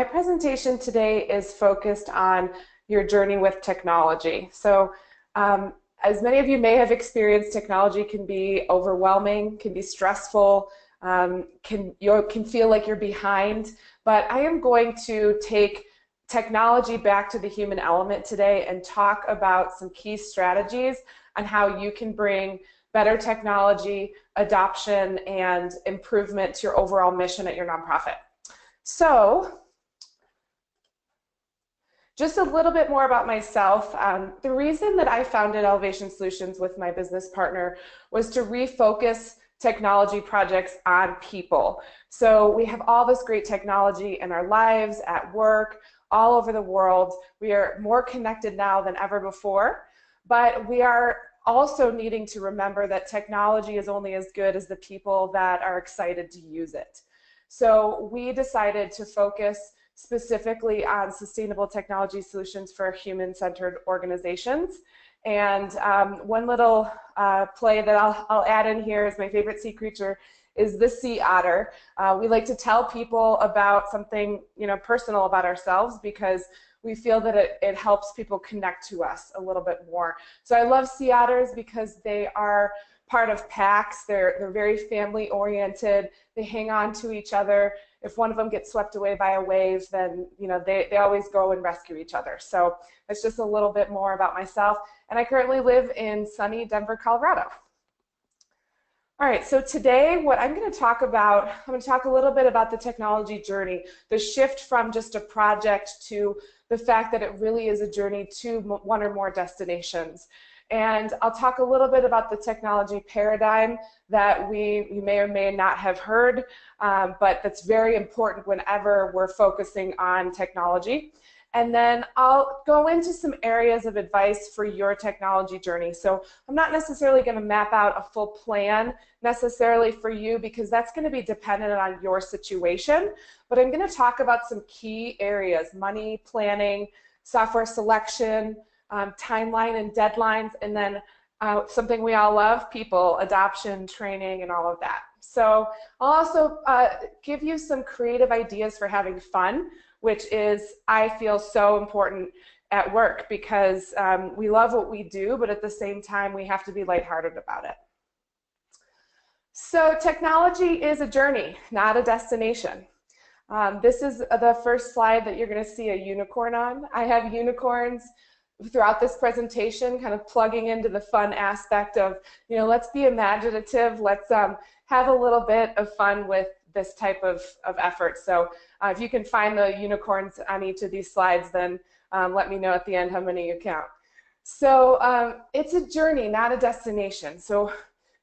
My presentation today is focused on your journey with technology. So as many of you may have experienced, technology can be overwhelming, can be stressful, you can feel like you're behind, but I am going to take technology back to the human element today and talk about some key strategies on how you can bring better technology adoption and improvement to your overall mission at your nonprofit. So, just a little bit more about myself. The reason that I founded Elevation Solutions with my business partner was to refocus technology projects on people. So we have all this great technology in our lives, at work, all over the world. We are more connected now than ever before, but we are also needing to remember that technology is only as good as the people that are excited to use it. So we decided to focus specifically on sustainable technology solutions for human-centered organizations. And one little play that I'll add in here is my favorite sea creature is the sea otter. We like to tell people about something personal about ourselves because we feel that it helps people connect to us a little bit more. So I love sea otters because they are part of packs. They're very family oriented. They hang on to each other. If one of them gets swept away by a wave, then they always go and rescue each other. So that's just a little bit more about myself. And I currently live in sunny Denver, Colorado. All right, so today what I'm going to talk about, I'm going to talk a little bit about the technology journey, the shift from just a project to the fact that it really is a journey to one or more destinations. And I'll talk a little bit about the technology paradigm that you may or may not have heard, but that's very important whenever we're focusing on technology. And then I'll go into some areas of advice for your technology journey. So I'm not necessarily going to map out a full plan necessarily for you because that's going to be dependent on your situation, but I'm going to talk about some key areas: money, planning, software selection, timeline and deadlines, and then something we all love, people, adoption, training, and all of that. So I'll also give you some creative ideas for having fun, which is, I feel, so important at work because we love what we do, but at the same time, we have to be lighthearted about it. So technology is a journey, not a destination. This is the first slide that you're going to see a unicorn on. I have unicorns throughout this presentation, kind of plugging into the fun aspect of, let's be imaginative, let's have a little bit of fun with this type of effort. So if you can find the unicorns on each of these slides, then let me know at the end how many you count. So it's a journey, not a destination. So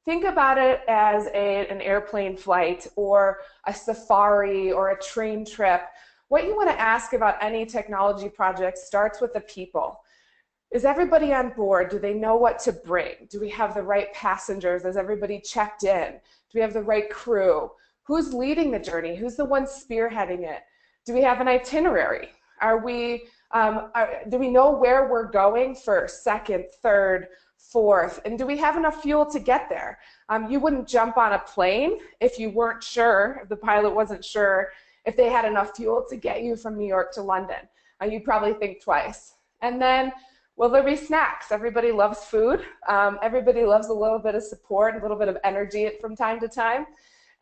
think about it as an airplane flight or a safari or a train trip. What you want to ask about any technology project starts with the people. Is everybody on board? Do they know what to bring? Do we have the right passengers? Is everybody checked in? Do we have the right crew? Who's leading the journey? Who's the one spearheading it? Do we have an itinerary? Do we know where we're going first, second, third, fourth? And do we have enough fuel to get there? You wouldn't jump on a plane if you weren't sure, if the pilot wasn't sure if they had enough fuel to get you from New York to London. You'd probably think twice. And then, will there be snacks? Everybody loves food. Everybody loves a little bit of support, a little bit of energy from time to time.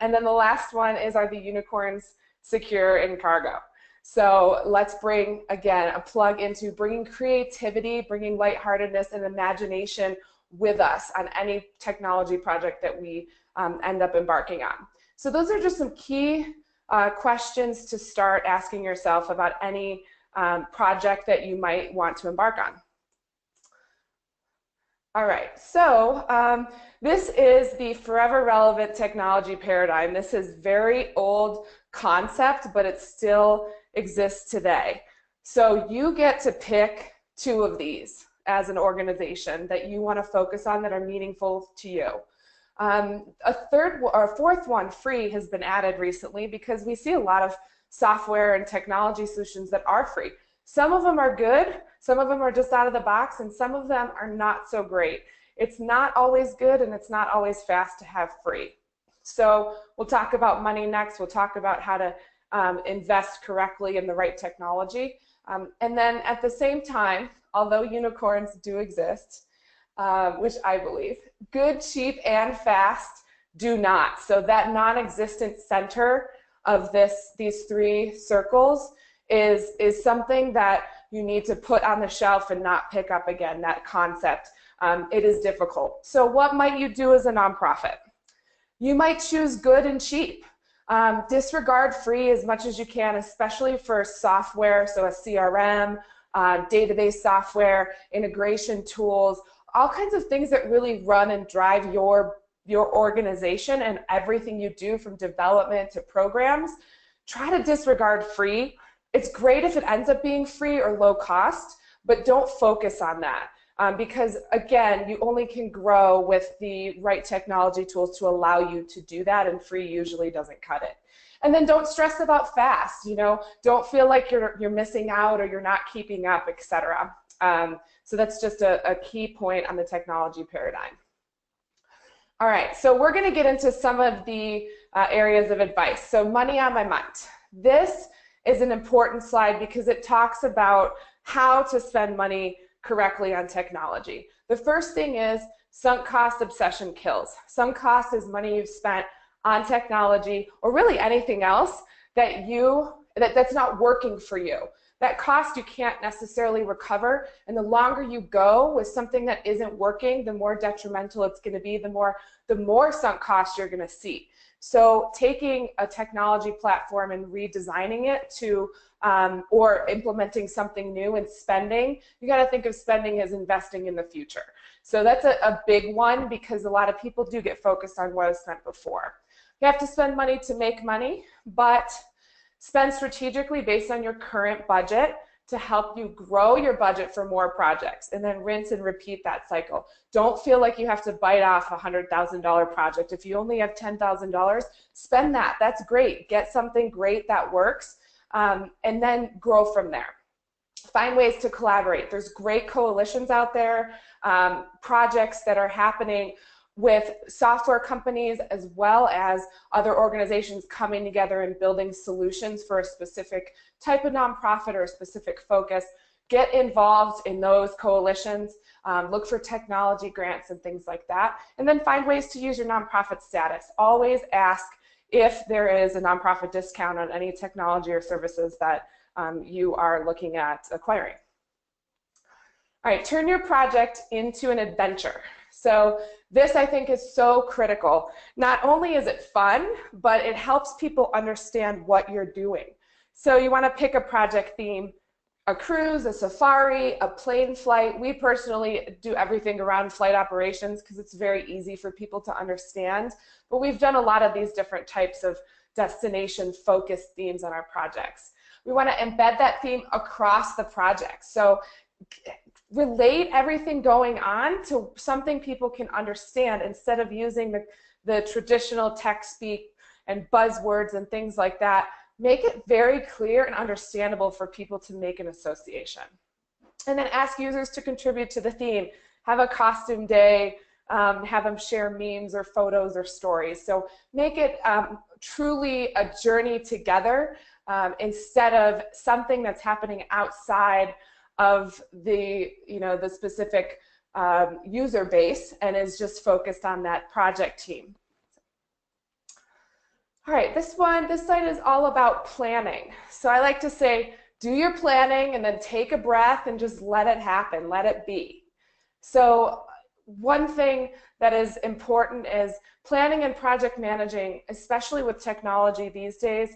And then the last one is, are the unicorns secure in cargo? So let's bring, again, a plug into bringing creativity, bringing lightheartedness and imagination with us on any technology project that we end up embarking on. So those are just some key questions to start asking yourself about any project that you might want to embark on. All right, so this is the forever relevant technology paradigm. This is very old concept, but it still exists today. So you get to pick two of these as an organization that you want to focus on that are meaningful to you. A fourth one, free, has been added recently because we see a lot of software and technology solutions that are free. Some of them are good, some of them are just out of the box, and some of them are not so great. It's not always good and it's not always fast to have free. So we'll talk about money next. We'll talk about how to invest correctly in the right technology. And then at the same time, although unicorns do exist, which I believe, good, cheap, and fast do not. So that non-existent center of these three circles is something that you need to put on the shelf and not pick up again, that concept. It is difficult. So what might you do as a nonprofit? You might choose good and cheap. Disregard free as much as you can, especially for software, so a CRM, database software, integration tools, all kinds of things that really run and drive your organization and everything you do from development to programs. Try to disregard free. It's great if it ends up being free or low cost, but don't focus on that. Because again, you only can grow with the right technology tools to allow you to do that, and free usually doesn't cut it. And then don't stress about fast, don't feel like you're missing out or you're not keeping up, etc. So that's just a key point on the technology paradigm. All right, so we're going to get into some of the areas of advice. So money on my mind. This is an important slide because it talks about how to spend money correctly on technology. The first thing is sunk cost obsession kills. Sunk cost is money you've spent on technology or really anything else that's not working for you. That cost you can't necessarily recover, and the longer you go with something that isn't working, the more detrimental it's going to be, the more sunk cost you're going to see. So taking a technology platform and redesigning it to or implementing something new and spending, you got to think of spending as investing in the future. So that's a big one because a lot of people do get focused on what is spent before. You have to spend money to make money, but spend strategically based on your current budget to help you grow your budget for more projects, and then rinse and repeat that cycle. Don't feel like you have to bite off a $100,000 project. If you only have $10,000, spend that. That's great. Get something great that works, and then grow from there. Find ways to collaborate. There's great coalitions out there, projects that are happening with software companies as well as other organizations coming together and building solutions for a specific type of nonprofit or a specific focus. Get involved in those coalitions, look for technology grants and things like that, and then find ways to use your nonprofit status. Always ask if there is a nonprofit discount on any technology or services that you are looking at acquiring. All right, turn your project into an adventure. So this, I think, is so critical. Not only is it fun, but it helps people understand what you're doing. So you want to pick a project theme, a cruise, a safari, a plane flight. We personally do everything around flight operations because it's very easy for people to understand. But we've done a lot of these different types of destination-focused themes on our projects. We want to embed that theme across the project. So relate everything going on to something people can understand instead of using the traditional tech speak and buzzwords and things like that. Make it very clear and understandable for people to make an association. And then ask users to contribute to the theme. Have a costume day, have them share memes or photos or stories. So make it truly a journey together instead of something that's happening outside of the specific user base and is just focused on that project team. All right, this slide is all about planning. So I like to say, do your planning and then take a breath and just let it happen, let it be. So one thing that is important is planning and project managing, especially with technology these days.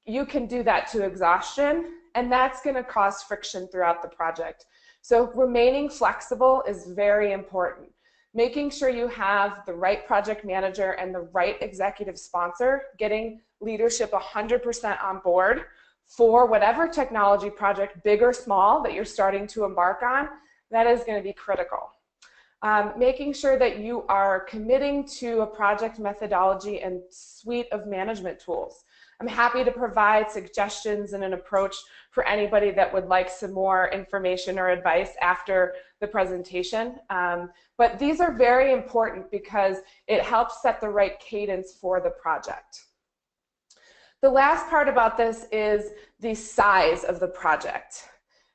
You can do that to exhaustion, and that's going to cause friction throughout the project. So remaining flexible is very important. Making sure you have the right project manager and the right executive sponsor, getting leadership 100% on board for whatever technology project, big or small, that you're starting to embark on, that is going to be critical. Making sure that you are committing to a project methodology and suite of management tools. I'm happy to provide suggestions and an approach for anybody that would like some more information or advice after the presentation. But these are very important because it helps set the right cadence for the project. The last part about this is the size of the project.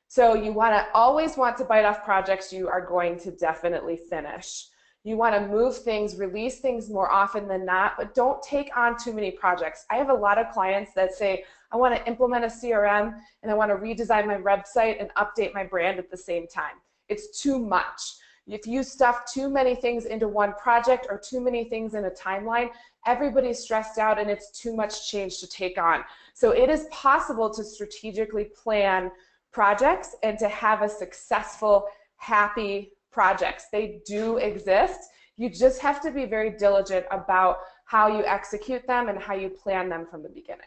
So you always want to bite off projects you are going to definitely finish. You want to move things, release things more often than not, but don't take on too many projects. I have a lot of clients that say, I want to implement a CRM and I want to redesign my website and update my brand at the same time. It's too much. If you stuff too many things into one project or too many things in a timeline, everybody's stressed out and it's too much change to take on. So it is possible to strategically plan projects and to have a successful, happy projects. They do exist. You just have to be very diligent about how you execute them and how you plan them from the beginning.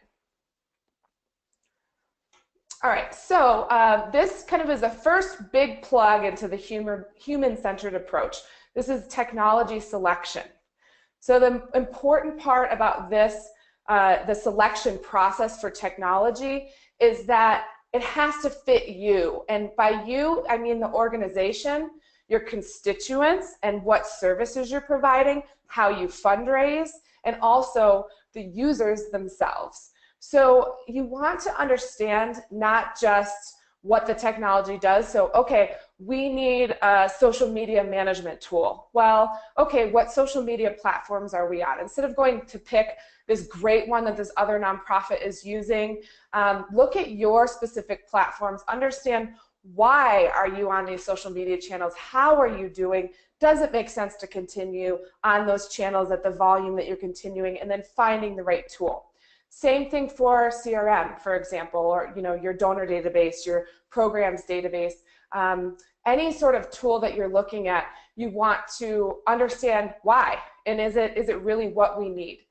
All right, so this kind of is the first big plug into the human-centered approach. This is technology selection. So the important part about this, the selection process for technology, is that it has to fit you. And by you, I mean the organization, your constituents, and what services you're providing, how you fundraise, and also the users themselves. So you want to understand not just what the technology does. So, okay, we need a social media management tool. Well, okay, what social media platforms are we on? Instead of going to pick this great one that this other nonprofit is using, look at your specific platforms, understand why are you on these social media channels, how are you doing, does it make sense to continue on those channels at the volume that you're continuing, and then finding the right tool. Same thing for CRM, for example, or your donor database, your programs database. Any sort of tool that you're looking at, you want to understand why, and is it really what we need?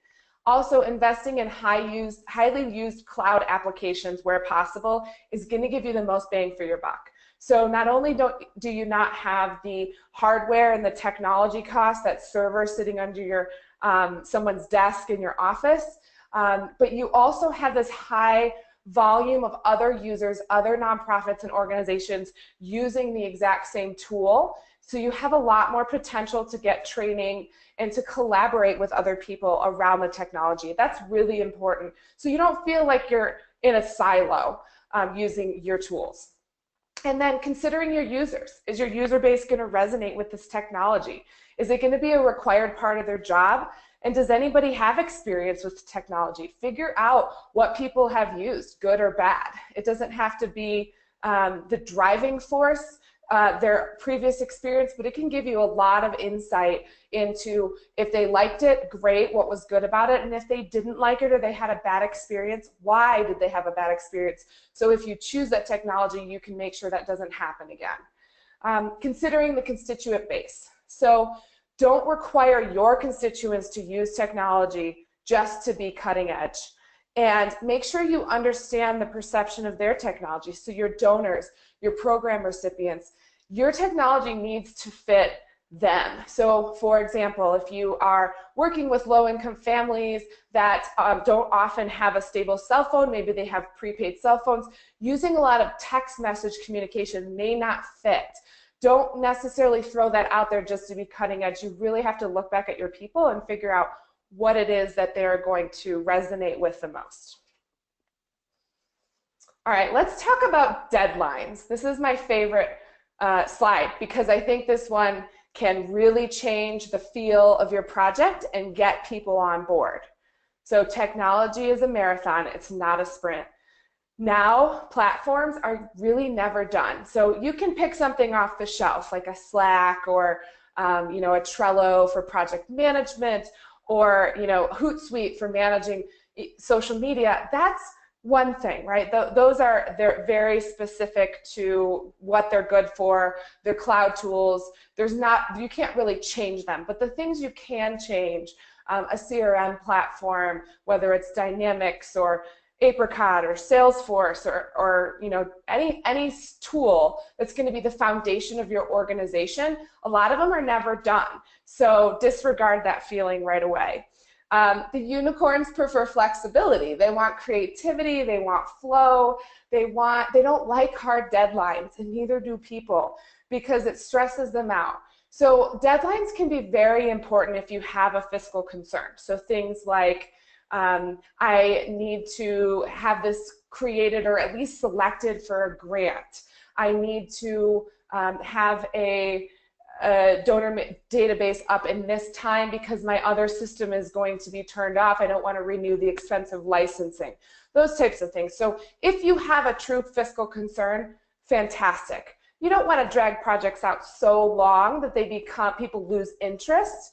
Also, investing in highly used cloud applications where possible is going to give you the most bang for your buck. So not only do you not have the hardware and the technology costs, that server sitting under your someone's desk in your office, but you also have this high volume of other users, other nonprofits and organizations using the exact same tool. So you have a lot more potential to get training and to collaborate with other people around the technology. That's really important. So you don't feel like you're in a silo using your tools. And then considering your users. Is your user base going to resonate with this technology? Is it going to be a required part of their job? And does anybody have experience with technology? Figure out what people have used, good or bad. It doesn't have to be the driving force, their previous experience, but it can give you a lot of insight into if they liked it, great, what was good about it, and if they didn't like it or they had a bad experience, why did they have a bad experience? So if you choose that technology, you can make sure that doesn't happen again. Considering the constituent base. So don't require your constituents to use technology just to be cutting edge. And make sure you understand the perception of their technology. So your donors, your program recipients, your technology needs to fit them. So for example, if you are working with low-income families that don't often have a stable cell phone, maybe they have prepaid cell phones, using a lot of text message communication may not fit. Don't necessarily throw that out there just to be cutting edge. You really have to look back at your people and figure out what it is that they're going to resonate with the most. All right, let's talk about deadlines. This is my favorite slide because I think this one can really change the feel of your project and get people on board. So technology is a marathon, it's not a sprint. Now, platforms are really never done. So you can pick something off the shelf, like a Slack or a Trello for project management, or Hootsuite for managing social media. That's one thing, right? They're very specific to what they're good for. They're cloud tools. You can't really change them. But the things you can change, a CRM platform, whether it's Dynamics or Apricot or Salesforce or any tool that's going to be the foundation of your organization, a lot of them are never done. So disregard that feeling right away. The unicorns prefer flexibility. They want creativity, they want flow, they don't like hard deadlines, and neither do people because it stresses them out. So deadlines can be very important if you have a fiscal concern. So things like I need to have this created or at least selected for a grant. I need to have a donor database up in this time because my other system is going to be turned off. I don't want to renew the expensive licensing. Those types of things. So if you have a true fiscal concern, fantastic. You don't want to drag projects out so long that they become, people lose interest.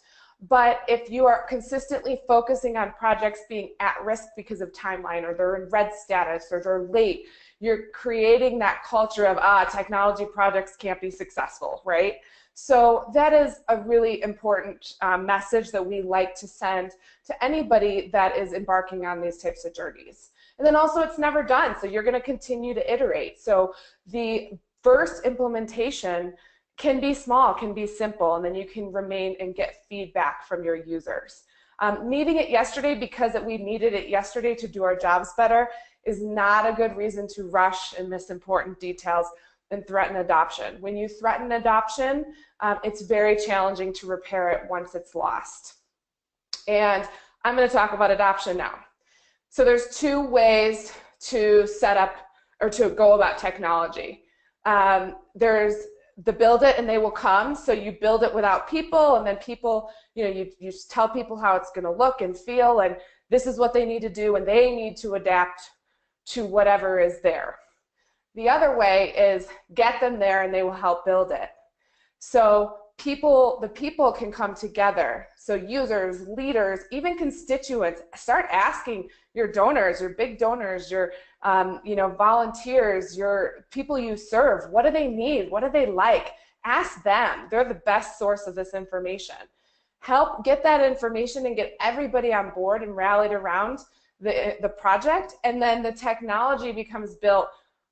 But if you are consistently focusing on projects being at risk because of timeline, or they're in red status, or they're late, you're creating that culture of, technology projects can't be successful, right? So that is a really important message that we like to send to anybody that is embarking on these types of journeys. And then also, it's never done, so you're going to continue to iterate. So the first implementation can be small, can be simple, and then you can remain and get feedback from your users. Needing it yesterday because we needed it yesterday to do our jobs better is not a good reason to rush and miss important details and threaten adoption. When you threaten adoption, it's very challenging to repair it once it's lost. And I'm going to talk about adoption now. So there's two ways to set up or to go about technology. There's the build it and they will come. So you build it without people, and then people, you just tell people how it's going to look and feel, and this is what they need to do, and they need to adapt to whatever is there. The other way is get them there and they will help build it. So the people can come together. So users, leaders, even constituents, start asking your donors, your big donors, your volunteers, your people you serve, what do they need? What do they like? Ask them. They're the best source of this information. Help get that information and get everybody on board and rallied around the project, and then the technology becomes built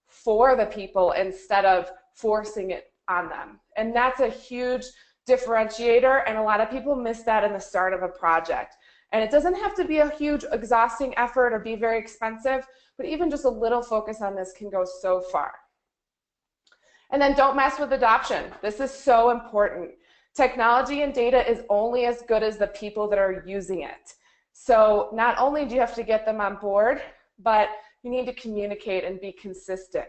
for the people instead of forcing it on them. And that's a huge differentiator, and a lot of people miss that in the start of a project. And it doesn't have to be a huge, exhausting effort or be very expensive, but even just a little focus on this can go so far. And then don't mess with adoption. This is so important. Technology and data is only as good as the people that are using it. So not only do you have to get them on board, but you need to communicate and be consistent.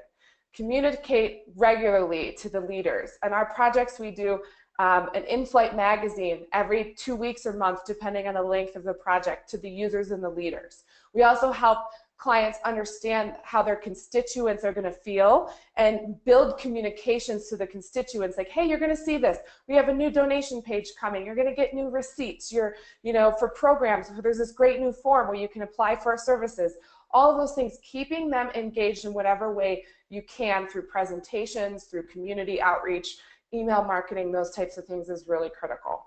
Communicate regularly to the leaders. And our projects, we do an in-flight magazine every 2 weeks or month, depending on the length of the project, to the users and the leaders. We also help clients understand how their constituents are going to feel and build communications to the constituents, like, hey, you're going to see this. We have a new donation page coming. You're going to get new receipts. For programs, there's this great new form where you can apply for our services. All of those things, keeping them engaged in whatever way you can through presentations, through community outreach, email marketing, those types of things is really critical.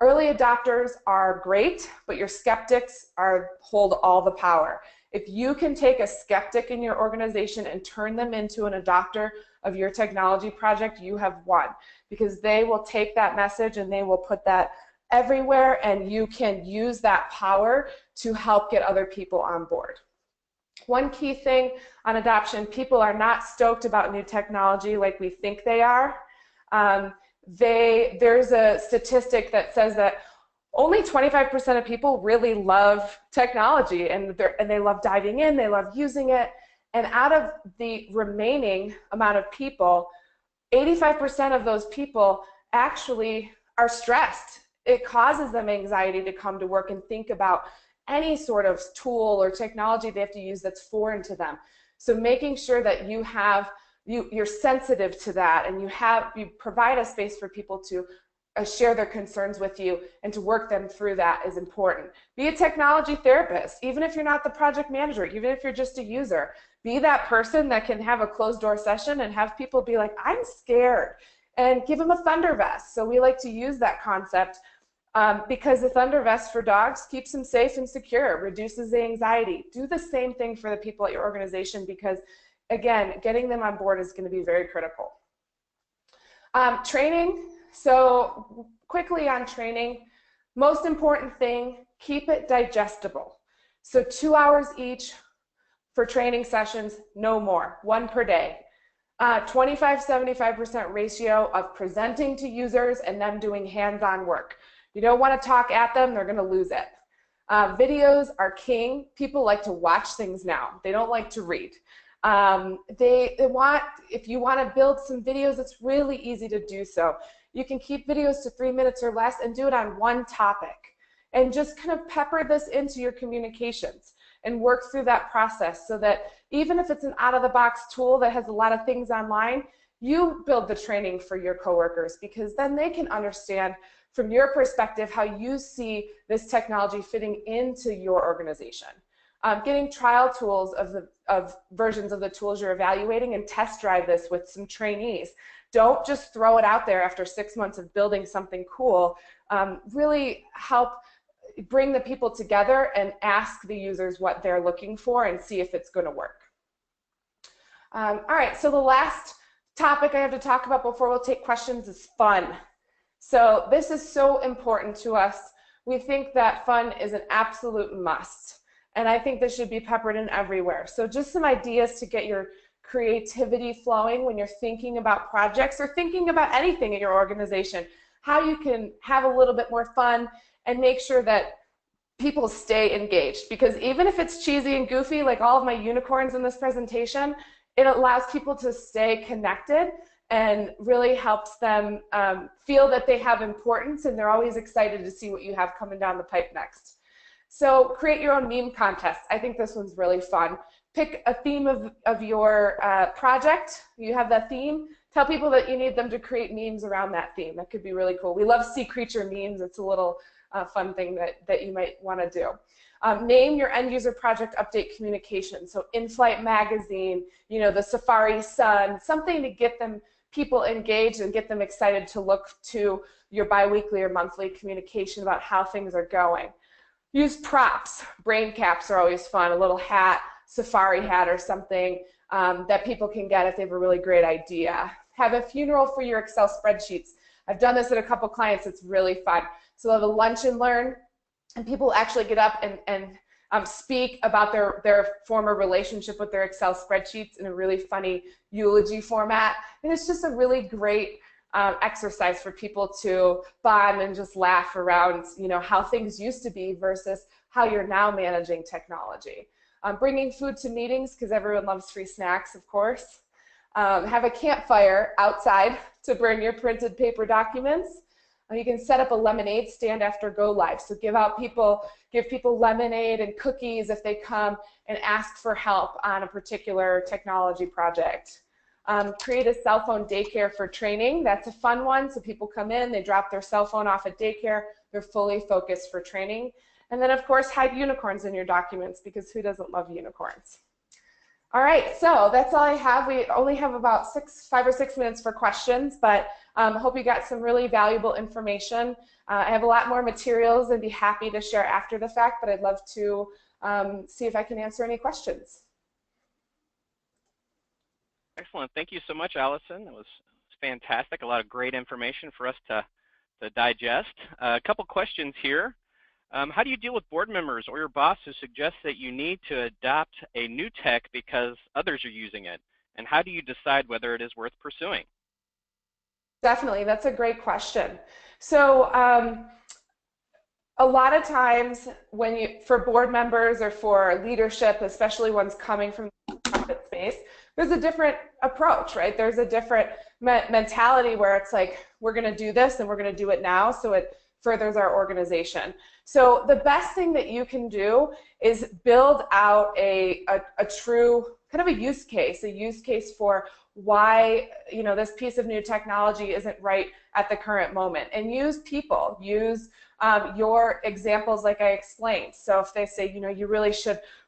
Early adopters are great, but your skeptics hold all the power. If you can take a skeptic in your organization and turn them into an adopter of your technology project, you have won, because they will take that message and they will put that everywhere, and you can use that power to help get other people on board. One key thing on adoption, people are not stoked about new technology like we think they are. There's a statistic that says that only 25% of people really love technology, and they love diving in, they love using it. And out of the remaining amount of people, 85% of those people actually are stressed. It causes them anxiety to come to work and think about any sort of tool or technology they have to use that's foreign to them. So making sure that you're sensitive to that, and you provide a space for people to share their concerns with you and to work them through that is important. Be a technology therapist, even if you're not the project manager, even if you're just a user. Be that person that can have a closed door session and have people be like, I'm scared, and give them a thunder vest. So we like to use that concept because the thunder vest for dogs keeps them safe and secure, reduces the anxiety. Do the same thing for the people at your organization, because again, getting them on board is going to be very critical. Training. So quickly on training, most important thing, keep it digestible. So 2 hours each for training sessions, no more, 1 per day. 25-75% ratio of presenting to users and them doing hands-on work. You don't want to talk at them, they're going to lose it. Videos are king. People like to watch things now. They don't like to read. If you want to build some videos, it's really easy to do so. You can keep videos to 3 minutes or less and do it on one topic. And just kind of pepper this into your communications and work through that process so that even if it's an out-of-the-box tool that has a lot of things online, you build the training for your coworkers, because then they can understand from your perspective how you see this technology fitting into your organization. Getting trial tools of versions of the tools you're evaluating, and test drive this with some trainees. Don't just throw it out there after 6 months of building something cool. Really help bring the people together and ask the users what they're looking for and see if it's going to work. All right, so the last topic I have to talk about before we'll take questions is fun. So this is so important to us. We think that fun is an absolute must, and I think this should be peppered in everywhere. So just some ideas to get your creativity flowing when you're thinking about projects or thinking about anything in your organization, how you can have a little bit more fun and make sure that people stay engaged. Because even if it's cheesy and goofy, like all of my unicorns in this presentation, it allows people to stay connected and really helps them feel that they have importance, and they're always excited to see what you have coming down the pipe next. So create your own meme contest. I think this one's really fun. Pick a theme of your project. You have that theme. Tell people that you need them to create memes around that theme. That could be really cool. We love sea creature memes. It's a little fun thing that you might want to do. Name your end user project update communication. So In-Flight Magazine, you know, the Safari Sun, something to get people engaged and get them excited to look to your biweekly or monthly communication about how things are going. Use props. Brain caps are always fun. A little hat, safari hat or something that people can get if they have a really great idea. Have a funeral for your Excel spreadsheets. I've done this at a couple clients. It's really fun. So they'll have a lunch and learn, and people actually get up and speak about their former relationship with their Excel spreadsheets in a really funny eulogy format. And it's just a really great exercise for people to bond and just laugh around, you know, how things used to be versus how you're now managing technology. Bringing food to meetings, because everyone loves free snacks, of course. Have a campfire outside to burn your printed paper documents. You can set up a lemonade stand after go live. So give people lemonade and cookies if they come and ask for help on a particular technology project. Create a cell phone daycare for training. That's a fun one. So people come in, they drop their cell phone off at daycare, they're fully focused for training. And then of course hide unicorns in your documents, because who doesn't love unicorns? All right, so that's all I have. We only have about 5 or 6 minutes for questions, but I hope you got some really valuable information. I have a lot more materials and be happy to share after the fact, but I'd love to see if I can answer any questions. Excellent. Thank you so much, Allison. That was fantastic. A lot of great information for us to digest. A couple questions here. How do you deal with board members or your boss who suggests that you need to adopt a new tech because others are using it? And how do you decide whether it is worth pursuing? Definitely, that's a great question. So a lot of times for board members or for leadership, especially ones coming from the profit space, there's a different approach, right? There's a different mentality where it's like, we're going to do this and we're going to do it now, so it furthers our organization. So the best thing that you can do is build out a true kind of a use case for why, you know, this piece of new technology isn't right at the current moment, and use people, use your examples like I explained. So if they say, you know,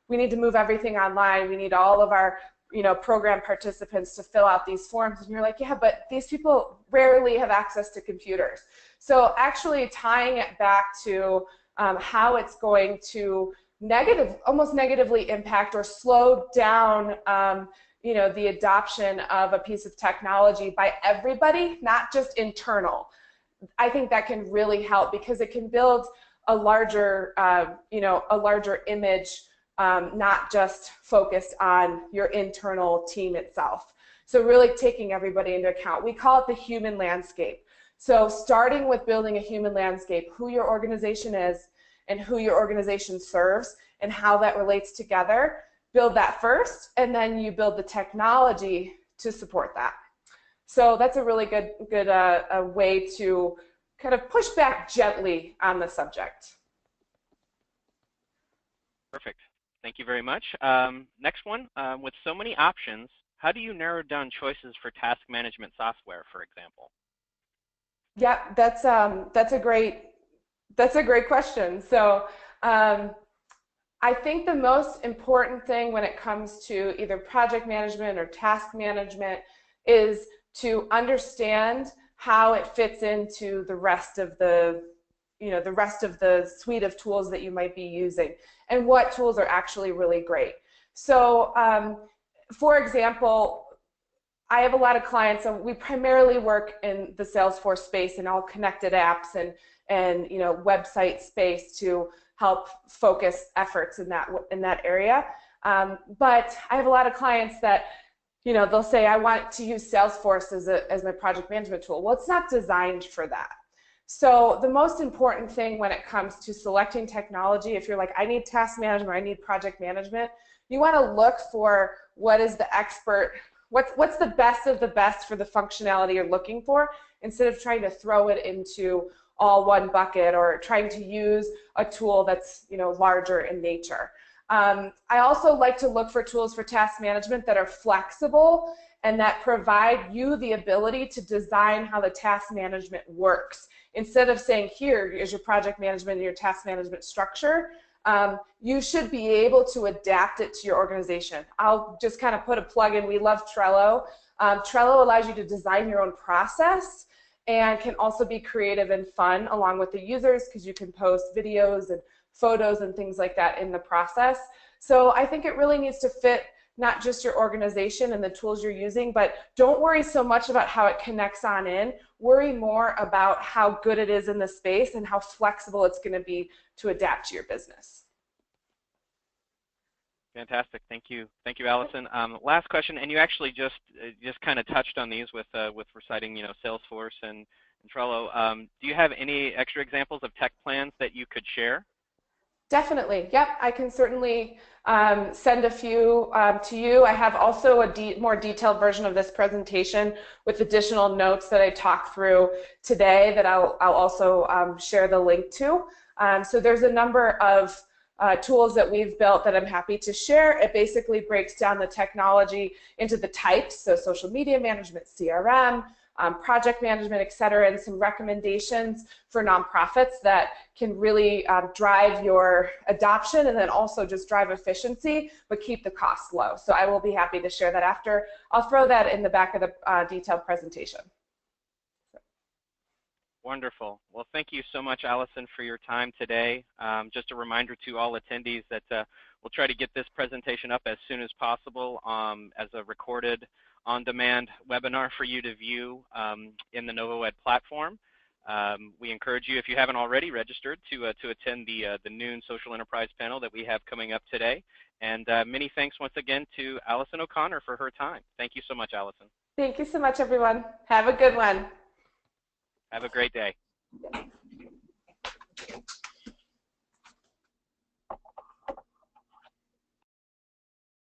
we need to move everything online, we need all of our, you know, program participants to fill out these forms, and you're like, yeah, but these people rarely have access to computers. So actually tying it back to how it's going to almost negatively impact or slow down you know, the adoption of a piece of technology by everybody, not just internal. I think that can really help, because it can build a larger, you know, a larger image, not just focused on your internal team itself. So really taking everybody into account. We call it the human landscape. So starting with building a human landscape, who your organization is, and who your organization serves and how that relates together. Build that first, and then you build the technology to support that. So that's a really good way to kind of push back gently on the subject. Perfect. Thank you very much. Next one, with so many options, how do you narrow down choices for task management software, for example? Yeah, that's a great question. So I think the most important thing when it comes to either project management or task management is to understand how it fits into the rest of the suite of tools that you might be using and what tools are actually really great. So for example, I have a lot of clients, and we primarily work in the Salesforce space and all connected apps and website space to help focus efforts in that area. But I have a lot of clients that they'll say, I want to use Salesforce as my project management tool. Well, it's not designed for that. So the most important thing when it comes to selecting technology, if you're like, I need task management, I need project management, you want to look for what is the expert, what's the best of the best for the functionality you're looking for, instead of trying to throw it into all one bucket or trying to use a tool that's larger in nature. I also like to look for tools for task management that are flexible and that provide you the ability to design how the task management works. Instead of saying, here is your project management and your task management structure, you should be able to adapt it to your organization. I'll just kind of put a plug in. We love Trello. Trello allows you to design your own process and can also be creative and fun along with the users, because you can post videos and photos and things like that in the process. So I think it really needs to fit not just your organization and the tools you're using, but don't worry so much about how it connects on in. Worry more about how good it is in the space and how flexible it's going to be to adapt to your business. Fantastic. Thank you, Allison. Last question, and you actually just kind of touched on these with reciting Salesforce and Trello. Do you have any extra examples of tech plans that you could share? Definitely. Yep, I can certainly send a few to you. I have also a more detailed version of this presentation with additional notes that I talked through today that I'll also share the link to. So there's a number of tools that we've built that I'm happy to share. It basically breaks down the technology into the types, so social media management, CRM, project management, et cetera, and some recommendations for nonprofits that can really drive your adoption and then also just drive efficiency, but keep the costs low. So I will be happy to share that after. I'll throw that in the back of the detailed presentation. Wonderful. Well, thank you so much, Allison, for your time today. Just a reminder to all attendees that we'll try to get this presentation up as soon as possible as a recorded on-demand webinar for you to view in the NovoEd platform. We encourage you, if you haven't already registered, to attend the noon social enterprise panel that we have coming up today. And many thanks once again to Allison O'Connor for her time. Thank you so much, Allison. Thank you so much, everyone. Have a good one. Have a great day.